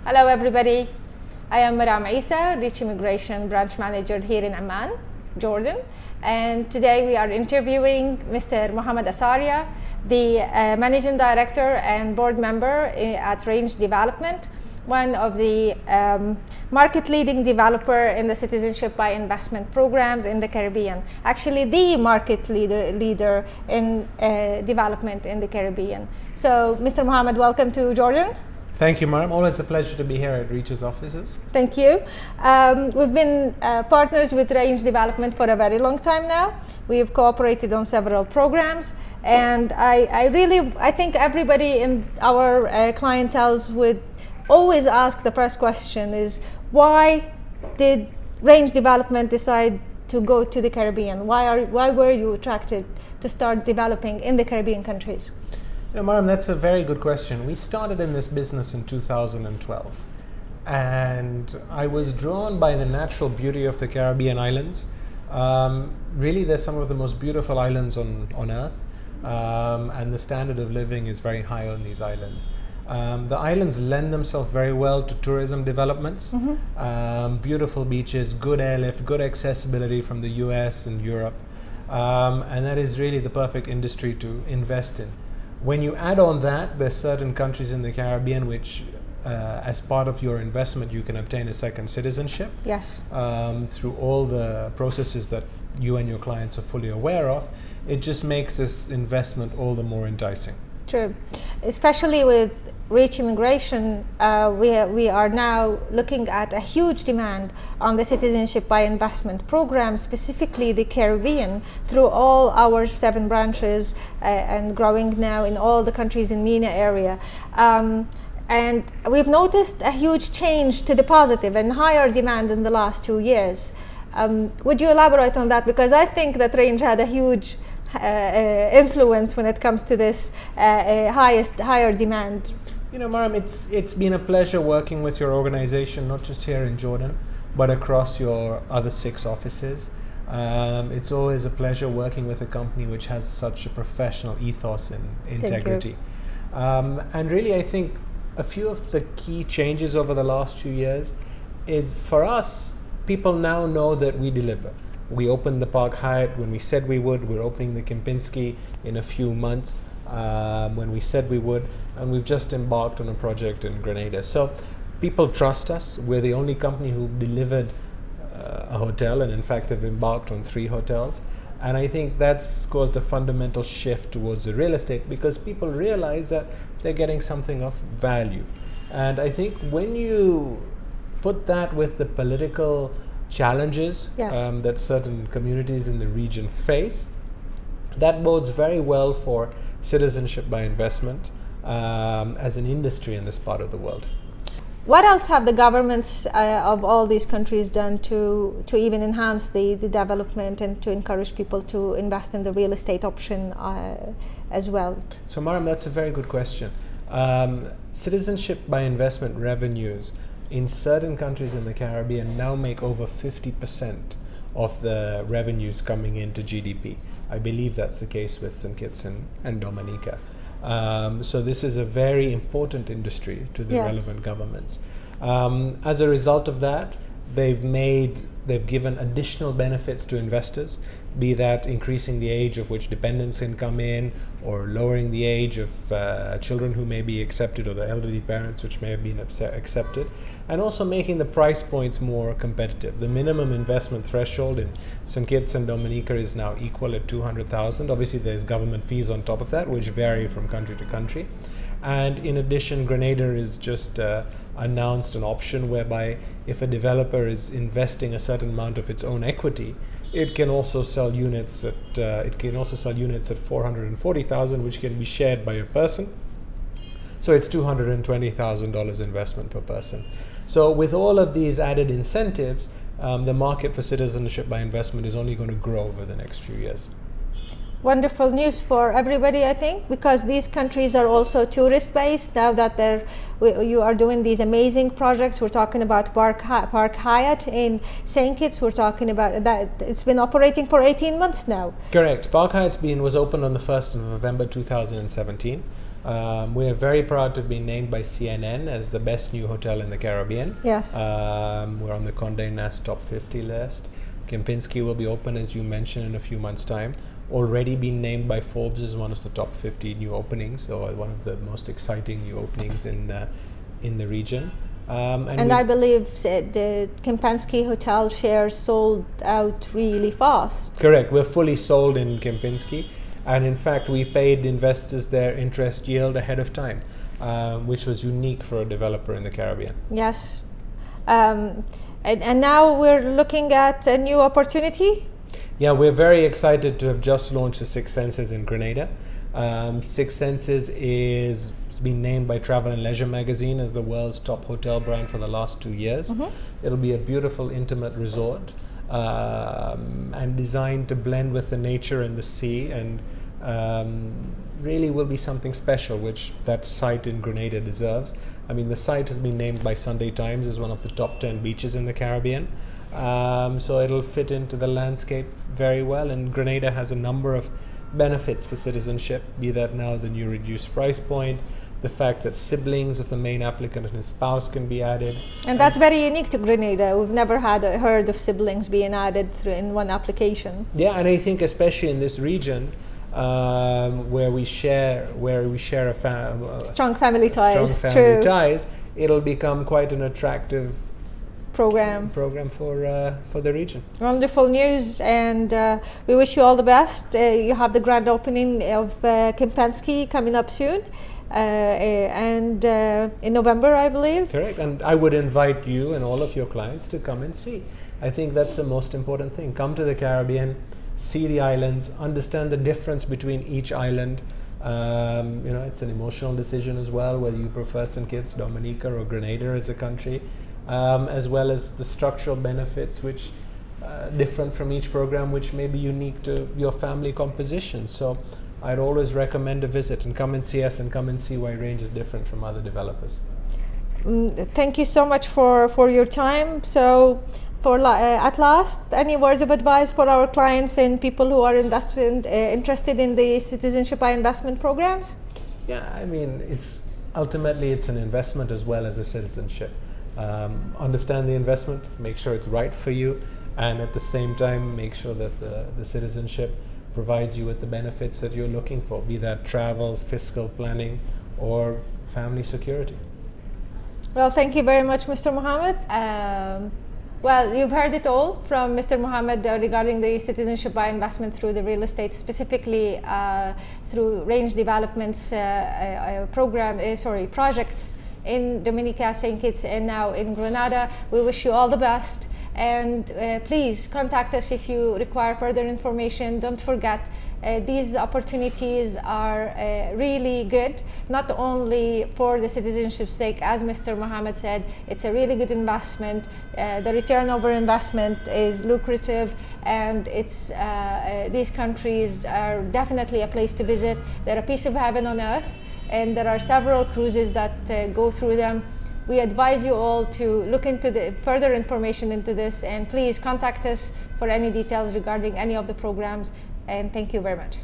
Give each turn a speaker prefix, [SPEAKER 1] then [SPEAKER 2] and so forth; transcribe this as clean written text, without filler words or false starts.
[SPEAKER 1] Hello everybody, I am Maram Isa, Rich Immigration Branch Manager here in Amman, Jordan, and today we are interviewing Mr. Muhammad Ásáriya, the Managing Director and Board Member at Reinge Development, one of the market leading developer in the citizenship by investment programs in the Caribbean. Actually the market leader in development in the Caribbean. So Mr. Muhammad, welcome to Jordan.
[SPEAKER 2] Thank you, Maram. Always a pleasure to be here at Reach's offices.
[SPEAKER 1] Thank you. We've been partners with Reinge Development for a very long time now. We've cooperated on several programs, and I think everybody in our clientels would always ask the first question is, why did Reinge Development decide to go to the Caribbean? Why were you attracted to start developing in the Caribbean countries?
[SPEAKER 2] You know, Maram, that's a very good question. We started in this business in 2012, and I was drawn by the natural beauty of the Caribbean islands. Really, they're some of the most beautiful islands on earth, and the standard of living is very high on these islands. The islands lend themselves very well to tourism developments. Mm-hmm. Beautiful beaches, good airlift, good accessibility from the US and Europe, and that is really the perfect industry to invest in. When you add on that, there's certain countries in the Caribbean which, as part of your investment, you can obtain a second citizenship.
[SPEAKER 1] Yes.
[SPEAKER 2] Through all the processes that you and your clients are fully aware of, it just makes this investment all the more enticing.
[SPEAKER 1] True. Especially with rich immigration, we are now looking at a huge demand on the citizenship by investment program, specifically the Caribbean, through all our 7 branches and growing now in all the countries in MENA area. And we've noticed a huge change to the positive and higher demand in the last 2 years. Would you elaborate on that? Because I think that Reinge had a huge influence when it comes to this higher demand.
[SPEAKER 2] You know, Maram, it's been a pleasure working with your organization, not just here in Jordan, but across your other 6 offices. It's always a pleasure working with a company which has such a professional ethos and integrity. And really, I think a few of the key changes over the last few years is, for us, people now know that we deliver. We opened the Park Hyatt when we said we would. We're opening the Kempinski in a few months when we said we would. And we've just embarked on a project in Grenada. So people trust us. We're the only company who've delivered a hotel, and in fact have embarked on 3 hotels. And I think that's caused a fundamental shift towards the real estate, because people realize that they're getting something of value. And I think when you put that with the political challenges, yes, that certain communities in the region face, that bodes very well for citizenship by investment as an industry in this part of the world.
[SPEAKER 1] What else have the governments of all these countries done to even enhance the development and to encourage people to invest in the real estate option as well?
[SPEAKER 2] So Maram, that's a very good question. Citizenship by investment revenues in certain countries in the Caribbean now make over 50% of the revenues coming into GDP. I believe that's the case with St. Kitts and Dominica. So this is a very important industry to the relevant governments. As a result of that, they've given additional benefits to investors, be that increasing the age of which dependents can come in, or lowering the age of children who may be accepted, or the elderly parents which may have been accepted, and also making the price points more competitive. The minimum investment threshold in St. Kitts and Dominica is now equal at 200,000. Obviously there's government fees on top of that, which vary from country to country. And in addition, Grenada is just announced an option whereby if a developer is investing a certain amount of its own equity, it can also sell units at 440,000, which can be shared by a person. So it's $220,000 investment per person. So with all of these added incentives, the market for citizenship by investment is only going to grow over the next few years.
[SPEAKER 1] Wonderful news for everybody, I think, because these countries are also tourist-based. Now that you are doing these amazing projects, we're talking about Park Hyatt in St. Kitts. We're talking about that it's been operating for 18 months now.
[SPEAKER 2] Correct. Park Hyatt was opened on the 1st of November 2017. We're very proud to be named by CNN as the best new hotel in the Caribbean.
[SPEAKER 1] Yes.
[SPEAKER 2] We're on the Condé Nast Top 50 list. Kempinski will be open, as you mentioned, in a few months' time. Already been named by Forbes as one of the top 50 new openings, or one of the most exciting new openings in the region.
[SPEAKER 1] And I believe the Kempinski hotel shares sold out really fast.
[SPEAKER 2] Correct. We're fully sold in Kempinski. And in fact, we paid investors their interest yield ahead of time, which was unique for a developer in the Caribbean.
[SPEAKER 1] Yes. And now we're looking at a new opportunity?
[SPEAKER 2] Yeah, we're very excited to have just launched the Six Senses in Grenada. Six Senses is been named by Travel and Leisure magazine as the world's top hotel brand for the last 2 years. It'll be a beautiful, intimate resort. And designed to blend with the nature and the sea, and really will be something special, which that site in Grenada deserves. I mean, the site has been named by Sunday Times as one of the top 10 beaches in the Caribbean. So it'll fit into the landscape very well, and Grenada has a number of benefits for citizenship, be that now the new reduced price point, the fact that siblings of the main applicant and his spouse can be added.
[SPEAKER 1] And that's very unique to Grenada. We've never heard of siblings being added in one application.
[SPEAKER 2] Yeah, and I think especially in this region, where we share a
[SPEAKER 1] strong family ties.
[SPEAKER 2] Strong family ties, it'll become quite an attractive program for the region.
[SPEAKER 1] Wonderful news, and we wish you all the best. You have the grand opening of Kempinski coming up soon. And in November, I believe.
[SPEAKER 2] Correct, and I would invite you and all of your clients to come and see. I think that's the most important thing. Come to the Caribbean, see the islands, understand the difference between each island. It's an emotional decision as well, whether you prefer St. Kitts, Dominica, or Grenada as a country, as well as the structural benefits, which different from each program, which may be unique to your family composition. So I'd always recommend a visit and come and see us, and come and see why Range is different from other developers.
[SPEAKER 1] Thank you so much for your time. So, at last, any words of advice for our clients and people who are interested in the citizenship by investment programs?
[SPEAKER 2] Yeah, I mean, ultimately it's an investment as well as a citizenship. Understand the investment, make sure it's right for you, and at the same time make sure that the citizenship provides you with the benefits that you're looking for, be that travel, fiscal planning, or family security.
[SPEAKER 1] Well, thank you very much, Mr. Mohammed. Well, you've heard it all from Mr. Mohammed regarding the citizenship by investment through the real estate, specifically through Range Development's projects in Dominica, St. Kitts, and now in Grenada. We wish you all the best. And please contact us if you require further information. Don't forget, these opportunities are really good, not only for the citizenship's sake. As Mr. Mohammed said, it's a really good investment. The return over investment is lucrative, and these countries are definitely a place to visit. They're a piece of heaven on earth, and there are several cruises that go through them. We advise you all to look into the further information into this, and please contact us for any details regarding any of the programs, and thank you very much.